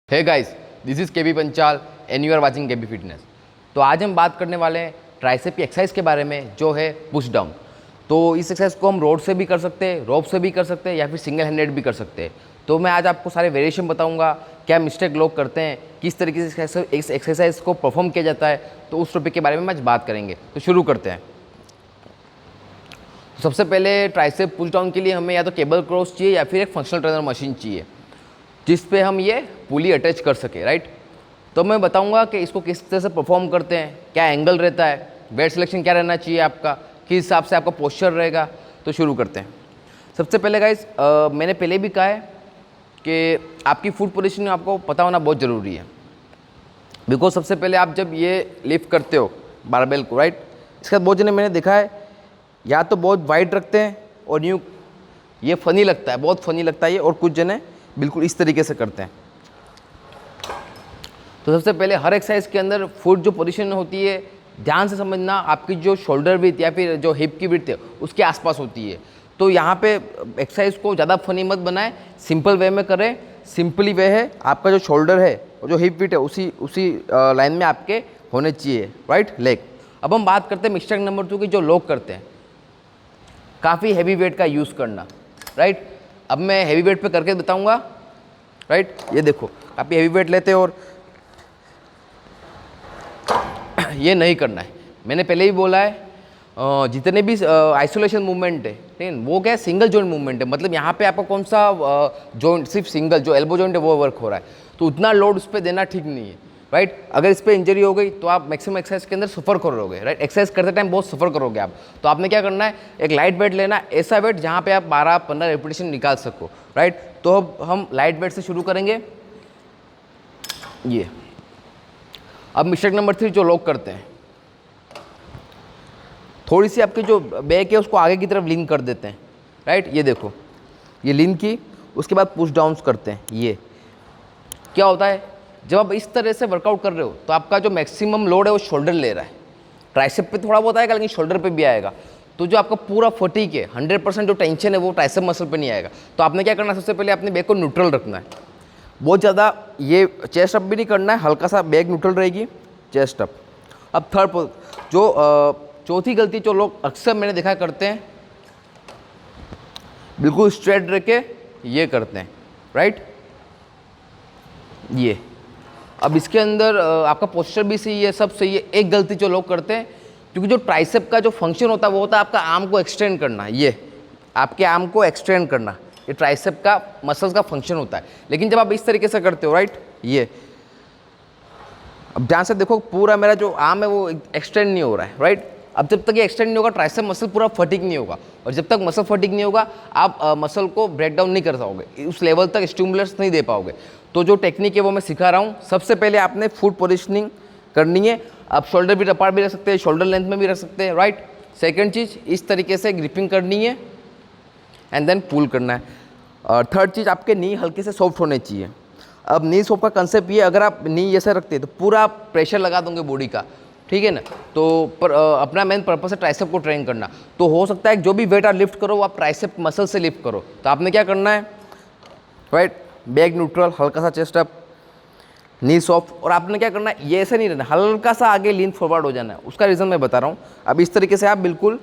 Hey guys, this is KB Panchal and you are watching KB fitness. तो आज हम बात करने वाले हैं ट्राइसेप की एक्सरसाइज के बारे में, जो है पुश डाउन। तो इस एक्सरसाइज को हम रोड से भी कर सकते हैं, रोप से भी कर सकते हैं, या फिर सिंगल हैंडेड भी कर सकते हैं। तो मैं आज आपको सारे वेरिएशन बताऊंगा, क्या मिस्टेक लोग करते हैं, किस तरीके से इस एक्सरसाइज को परफॉर्म किया जाता है। तो उस टॉपिक के बारे में आज बात करेंगे। तो शुरू करते हैं। तो सबसे पहले ट्राइसेप पुश डाउन के लिए हमें या तो केबल क्रॉस चाहिए या फिर एक फंक्शनल ट्रेनर मशीन चाहिए जिस पे हम ये पुली अटैच कर सके, राइट। तो मैं बताऊंगा कि इसको किस तरह से परफॉर्म करते हैं, क्या एंगल रहता है, वेट सिलेक्शन क्या रहना चाहिए आपका, किस हिसाब से आपका पोस्चर रहेगा। तो शुरू करते हैं। सबसे पहले गाइस, मैंने पहले भी कहा है कि आपकी फुट पोजीशन आपको पता होना बहुत ज़रूरी है। बिकॉज सबसे पहले आप जब ये लिफ्ट करते हो बारबेल को, राइट, इसके बाद बहुत जने मैंने देखा है या तो बहुत वाइड रखते हैं और यूँ, ये फ़नी लगता है, बहुत फ़नी लगता है ये, और कुछ जने बिल्कुल इस तरीके से करते हैं। तो सबसे पहले हर एक्सरसाइज के अंदर फुट जो पोजीशन होती है, ध्यान से समझना, आपकी जो शोल्डर विड्थ या फिर जो हिप की विड्थ है उसके आसपास होती है। तो यहाँ पे एक्सरसाइज को ज़्यादा फनी मत बनाएं, सिंपल वे में करें। सिंपली वे है, आपका जो शोल्डर है और जो हिप विड्थ है उसी लाइन में आपके होने चाहिए, राइट, लेग। अब हम बात करते हैं मिस्टेक नंबर 2 की, जो लोग करते हैं, काफ़ी हैवी वेट का यूज़ करना, राइट। अब मैं हैवी वेट पे करके बताऊंगा, राइट। ये देखो, आप हैवी वेट लेते हो और ये नहीं करना है। मैंने पहले ही बोला है, जितने भी आइसोलेशन मूवमेंट है, ठीक है, वो क्या है, सिंगल जॉइंट मूवमेंट है। मतलब यहाँ पे आपका कौन सा जॉइंट, सिर्फ सिंगल जो एल्बो जॉइंट है वो वर्क हो रहा है। तो उतना लोड उस पर देना ठीक नहीं है, राइट। अगर इस पर इंजरी हो गई तो आप मैक्सिमम एक्सरसाइज के अंदर सफ़र करोगे, राइट। एक्सरसाइज करते टाइम बहुत सफ़र करोगे आप। तो आपने क्या करना है, एक लाइट वेट लेना, ऐसा वेट जहाँ पे आप 12-15 रेपिटेशन निकाल सको, राइट। तो अब हम लाइट वेट से शुरू करेंगे। ये अब मिस्टेक नंबर 3 जो लोग करते हैं, थोड़ी सी आपकी जो बैक है उसको आगे की तरफ लीन कर देते हैं, राइट। ये देखो, ये लीन की, उसके बाद पुश डाउन्स करते हैं। ये क्या होता है, जब आप इस तरह से वर्कआउट कर रहे हो तो आपका जो मैक्सिमम लोड है वो शोल्डर ले रहा है। ट्राइसेप पे थोड़ा बहुत आएगा, लेकिन शोल्डर पे भी आएगा। तो जो आपका पूरा फटीक है, 100% जो टेंशन है वो ट्राइसेप मसल पे नहीं आएगा। तो आपने क्या करना है, सबसे पहले अपने बैक को न्यूट्रल रखना है। बहुत ज़्यादा ये चेस्ट अप भी नहीं करना है, हल्का सा बैक न्यूट्रल रहेगी, चेस्ट अप। अब थर्ड, जो चौथी गलती जो लोग अक्सर मैंने देखा करते हैं, बिल्कुल स्ट्रेट रख के ये करते हैं, राइट। ये अब इसके अंदर आपका पोस्चर भी सही है, सब सही है। एक गलती जो लोग करते हैं, क्योंकि जो ट्राइसेप का जो फंक्शन होता है वो होता है आपका आर्म को एक्सटेंड करना। ये आपके आर्म को एक्सटेंड करना, ये ट्राइसेप का मसल्स का फंक्शन होता है। लेकिन जब आप इस तरीके से करते हो, राइट, ये अब ध्यान से देखो, पूरा मेरा जो आर्म है वो एक्सटेंड नहीं हो रहा है, राइट। अब जब तक ये एक्सटेंड नहीं होगा, ट्राइसेप मसल पूरा फटीक नहीं होगा, और जब तक मसल फटीक नहीं होगा आप मसल को ब्रेक डाउन नहीं कर पाओगे, उस लेवल तक स्टिमुलस नहीं दे पाओगे। तो जो टेक्निक है वो मैं सिखा रहा हूँ। सबसे पहले आपने फुट पोजिशनिंग करनी है। आप शोल्डर भी अपार्ट भी रख सकते हैं, शोल्डर लेंथ में भी रख सकते हैं, राइट। सेकंड चीज़, इस तरीके से ग्रिपिंग करनी है एंड देन पुल करना है। और थर्ड चीज़, आपके नी हल्के से सॉफ्ट होने चाहिए। अब नी सॉफ्ट का कंसेप्ट ये, अगर आप नी ऐसे रखते हैं तो पूरा प्रेशर लगा दोगे बॉडी का, ठीक है ना। तो अपना मेन पर्पस है ट्राइसेप को ट्रेन करना। तो हो सकता है जो भी वेट आप लिफ्ट करो वो आप ट्राइसेप मसल से लिफ्ट करो। तो आपने क्या करना है, राइट, बैक न्यूट्रल, हल्का सा चेस्ट अप, नी सॉफ्ट। और आपने क्या करना है, ये ऐसे नहीं रहना, हल्का सा आगे लीन फॉरवर्ड हो जाना है। उसका रीज़न मैं बता रहा हूँ। अब इस तरीके से आप बिल्कुल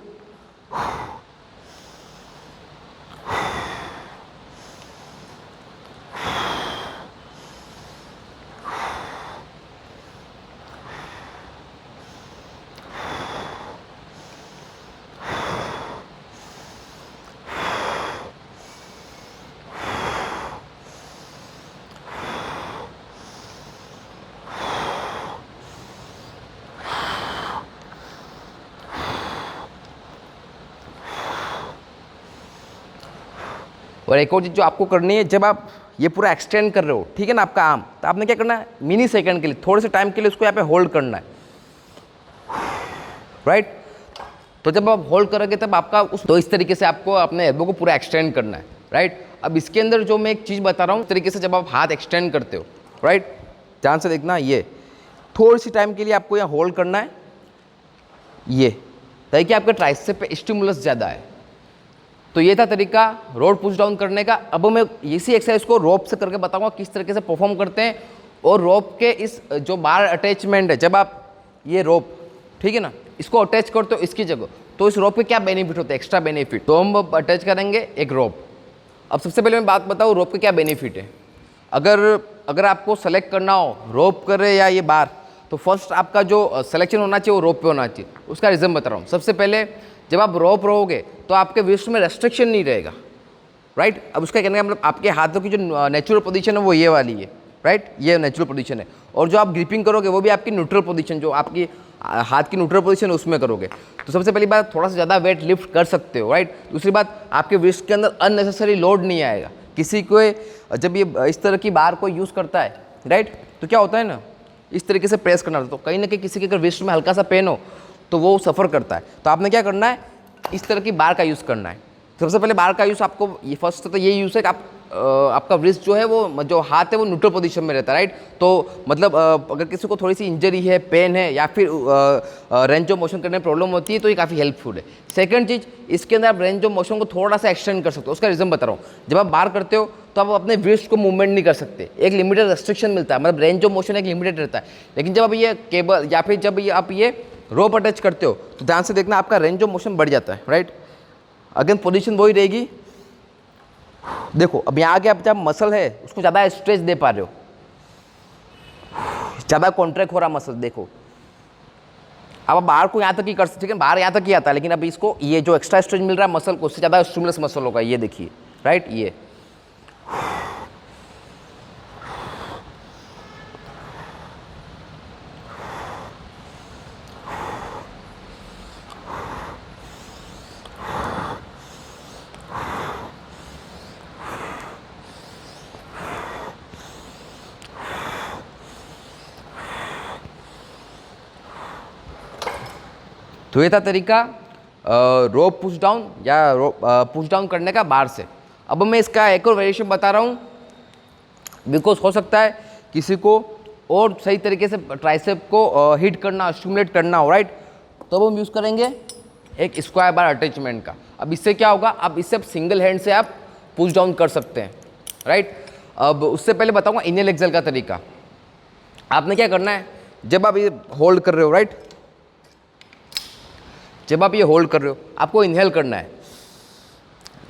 और एक और चीज़ जो आपको करनी है, जब आप ये पूरा एक्सटेंड कर रहे हो, ठीक है ना, आपका आर्म, तो आपने क्या करना है, मिनी सेकंड के लिए, थोड़े से टाइम के लिए उसको यहाँ पे होल्ड करना है, राइट। तो जब आप होल्ड करोगे तब आपका तो इस तरीके से आपको अपने एल्बो को पूरा एक्सटेंड करना है, राइट। अब इसके अंदर जो मैं एक चीज़ बता रहा हूँ, इस तरीके से जब आप हाथ एक्सटेंड करते हो, राइट, ध्यान से देखना, ये थोड़ी सी टाइम के लिए आपको यहाँ होल्ड करना है, ये ताकि आपके ट्राइसेप पे स्टिमुलस ज़्यादा है, तो ये था तरीका रोड पुश डाउन करने का। अब मैं इसी एक्सरसाइज को रोप से करके बताऊंगा किस तरीके से परफॉर्म करते हैं। और रोप के इस जो बार अटैचमेंट है, जब आप ये रोप, ठीक है ना, इसको अटैच करते हो इसकी जगह, तो इस रोप के क्या बेनिफिट होते हैं, एक्स्ट्रा बेनिफिट। तो हम अटैच करेंगे एक रोप। अब सबसे पहले मैं बात बताऊँ रोप के क्या बेनिफिट है। अगर आपको सेलेक्ट करना हो रोप करे या ये बार, तो फर्स्ट आपका जो सिलेक्शन होना चाहिए वो रोप पे होना चाहिए। उसका रीज़न बता रहा हूँ। सबसे पहले जब आप रोप रहोगे तो आपके रिस्ट में रेस्ट्रिक्शन नहीं रहेगा, राइट। अब उसका कहने का मतलब आपके हाथों की जो नेचुरल पोजीशन है वो ये वाली है, राइट, ये नेचुरल पोजीशन है। और जो आप ग्रिपिंग करोगे वो भी आपकी न्यूट्रल पोजीशन, जो आपकी हाथ की न्यूट्रल पोजीशन है उसमें करोगे। तो सबसे पहली बात, थोड़ा सा ज़्यादा वेट लिफ्ट कर सकते हो, राइट। दूसरी बात, आपके रिस्ट के अंदर अननेसेसरी लोड नहीं आएगा। किसी को जब ये इस तरह की बार को यूज़ करता है, राइट, तो क्या होता है ना, इस तरीके से प्रेस करना, तो कहीं ना कहीं किसी के अगर रिस्ट में हल्का सा पेन हो तो वो सफ़र करता है। तो आपने क्या करना है, इस तरह की बार का यूज़ करना है। सबसे पहले बार का यूज़ आपको, ये फर्स्ट तो ये यूज़ है कि आपका रिस्ट जो है वो, जो हाथ है वो न्यूट्रल पोजीशन में रहता है, राइट। तो मतलब अगर किसी को थोड़ी सी इंजरी है, पेन है, या फिर रेंज ऑफ मोशन करने में प्रॉब्लम होती है, तो ये काफ़ी हेल्पफुल है। सेकंड चीज़, इसके अंदर आप रेंज ऑफ मोशन को थोड़ा सा एक्सटेंड कर सकते हो। उसका रीज़न बता रहा हूँ। जब आप बार करते हो तो आप अपने रिस्ट को मूवमेंट नहीं कर सकते, एक लिमिटेड रेस्ट्रिक्शन मिलता है, मतलब रेंज ऑफ मोशन एक लिमिटेड रहता है। लेकिन जब आप ये केबल या फिर जब आप ये रोप अटैच करते हो तो ध्यान से देखना, आपका रेंज ऑफ मोशन बढ़ जाता है, राइट। अगेन पोजीशन वही रहेगी। देखो अब यहाँ के आप जब मसल है उसको ज़्यादा स्ट्रेच दे पा रहे हो, ज़्यादा कॉन्ट्रैक्ट हो रहा मसल, देखो। अब आप बाहर को यहाँ तक ही कर सकते, ठीक है, बाहर यहाँ तक ही आता है, लेकिन अब इसको ये जो एक्स्ट्रा स्ट्रेच मिल रहा है मसल को, उससे ज़्यादा स्टिमुलस मसल होगा, ये देखिए, राइट। ये तो ये था तरीका रोप पुश डाउन या पुश डाउन करने का बार से। अब मैं इसका एक और वेरिएशन बता रहा हूँ, बिकॉज हो सकता है किसी को और सही तरीके से ट्राइसेप को हिट करना, स्टिमुलेट करना हो, राइट। तो अब हम यूज़ करेंगे एक स्क्वायर बार अटैचमेंट का। अब इससे क्या होगा, अब इससे आप सिंगल हैंड से आप पुश डाउन कर सकते हैं, राइट। अब उससे पहले बताऊँगा इनहेल एक्सेल का तरीका। आपने क्या करना है, जब आप ये होल्ड कर रहे हो, राइट, जब आप ये होल्ड कर रहे हो आपको इनहेल करना है।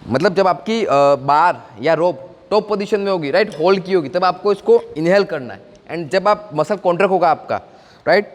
मतलब जब आपकी बार या रोप टॉप पोजीशन में होगी, राइट, होल्ड की होगी, तब आपको इसको इनहेल करना है। एंड जब आप मसल कॉन्ट्रैक्ट होगा आपका, राइट,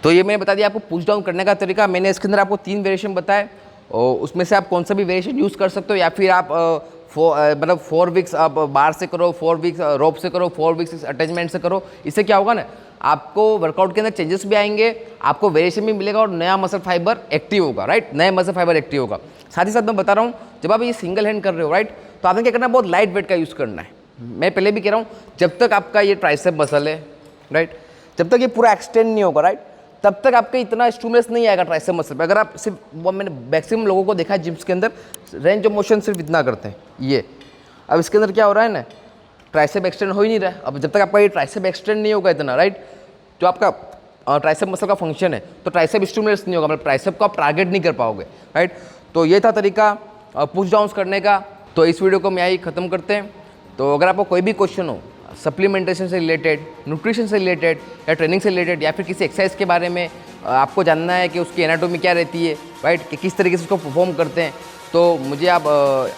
तो ये मैंने बता दिया आपको पुश डाउन करने का तरीका। मैंने इसके अंदर आपको 3 वेरिएशन बताए, और उसमें से आप कौन सा भी वेरिएशन यूज़ कर सकते हो, या फिर आप मतलब 4 वीक्स आप बार से करो, 4 वीक्स रोप से करो, 4 वीक्स अटैचमेंट से करो। इससे क्या होगा ना, आपको वर्कआउट के अंदर चेंजेस भी आएंगे, आपको वेरिएशन भी मिलेगा, और नया मसल फाइबर एक्टिव होगा, राइट, नया मसल फाइबर एक्टिव होगा। साथ ही साथ मैं बता रहा हूँ, जब आप ये सिंगल हैंड कर रहे हो, राइट, तो आपने क्या करना है, बहुत लाइट वेट का यूज़ करना है। मैं पहले भी कह रहा हूँ, जब तक आपका ये ट्राइसेप मसल है, राइट, जब तक ये पूरा एक्सटेंड नहीं होगा, राइट, तब तक आपका इतना स्टिमुलस नहीं आएगा ट्राइसेप मसल पे। अगर आप सिर्फ, वो मैंने मैक्सिमम लोगों को देखा है जिम्स के अंदर, रेंज ऑफ मोशन सिर्फ इतना करते हैं ये। अब इसके अंदर क्या हो रहा है ना, ट्राइसेप एक्सटेंड हो ही नहीं रहा है। अब जब तक आपका ये ट्राइसेप एक्सटेंड नहीं होगा इतना, राइट, जो आपका ट्राइसेप मसल का फंक्शन है, तो ट्राइसेप स्टिमुलस नहीं होगा, मतलब ट्राइसेप को आप टारगेट नहीं कर पाओगे, राइट। तो ये था तरीका पुश डाउन करने का। तो इस वीडियो को हम यहीं ख़त्म करते हैं। तो अगर आपको कोई भी क्वेश्चन हो सप्लीमेंटेशन से रिलेटेड, न्यूट्रिशन से रिलेटेड, या ट्रेनिंग से रिलेटेड, या फिर किसी एक्सरसाइज के बारे में आपको जानना है कि उसकी एनाटोमी क्या रहती है, राइट, कि किस तरीके से उसको परफॉर्म करते हैं, तो मुझे आप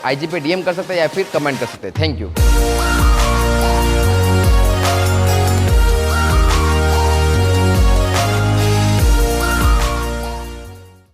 IG पे DM कर सकते हैं या फिर कमेंट कर सकते हैं। Thank you.